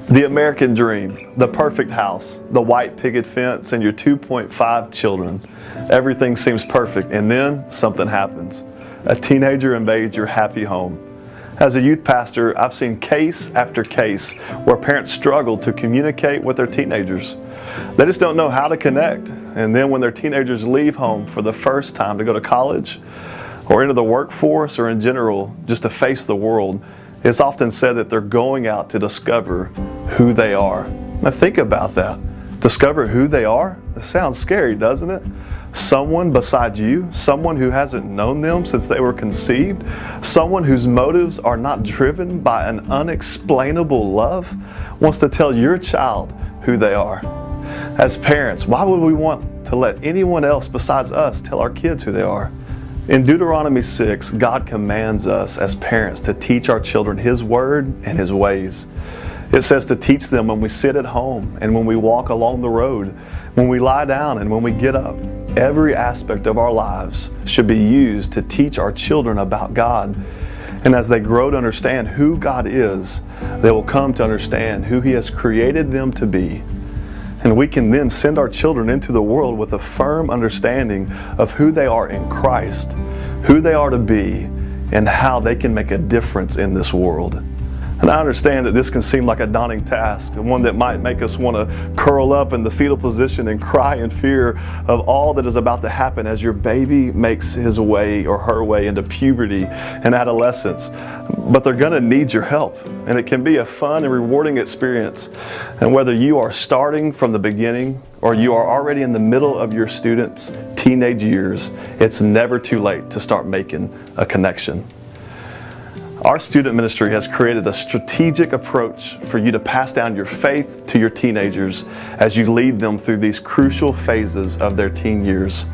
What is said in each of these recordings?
The American dream, the perfect house, the white picket fence, and your 2.5 children. Everything seems perfect, and then something happens. A teenager invades your happy home. As a youth pastor, I've seen case after case where parents struggle to communicate with their teenagers. They just don't know how to connect, and then when their teenagers leave home for the first time to go to college, or into the workforce, or in general, just to face the world, it's often said that they're going out to discover who they are. Now think about that. Discover who they are? It sounds scary, doesn't it? Someone besides you, someone who hasn't known them since they were conceived, someone whose motives are not driven by an unexplainable love, wants to tell your child who they are. As parents, why would we want to let anyone else besides us tell our kids who they are? In Deuteronomy 6, God commands us as parents to teach our children His Word and His ways. It says to teach them when we sit at home and when we walk along the road, when we lie down and when we get up. Every aspect of our lives should be used to teach our children about God. And as they grow to understand who God is, they will come to understand who He has created them to be. And we can then send our children into the world with a firm understanding of who they are in Christ, who they are to be, and how they can make a difference in this world. And I understand that this can seem like a daunting task, and one that might make us want to curl up in the fetal position and cry in fear of all that is about to happen as your baby makes his way or her way into puberty and adolescence. But they're going to need your help, and it can be a fun and rewarding experience. And whether you are starting from the beginning or you are already in the middle of your students' teenage years, it's never too late to start making a connection. Our student ministry has created a strategic approach for you to pass down your faith to your teenagers as you lead them through these crucial phases of their teen years.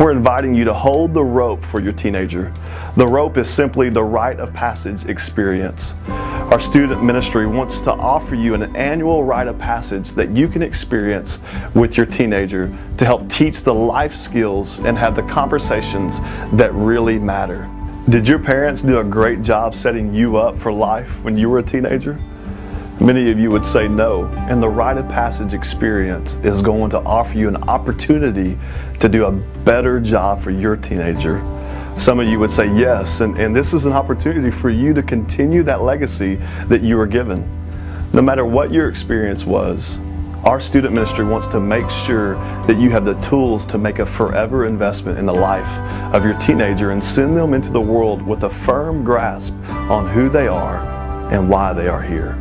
We're inviting you to hold the rope for your teenager. The rope is simply the rite of passage experience. Our student ministry wants to offer you an annual rite of passage that you can experience with your teenager to help teach the life skills and have the conversations that really matter. Did your parents do a great job setting you up for life when you were a teenager? Many of you would say no, and the rite of passage experience is going to offer you an opportunity to do a better job for your teenager. Some of you would say yes, and this is an opportunity for you to continue that legacy that you were given. No matter what your experience was, our student ministry wants to make sure that you have the tools to make a forever investment in the life of your teenager and send them into the world with a firm grasp on who they are and why they are here.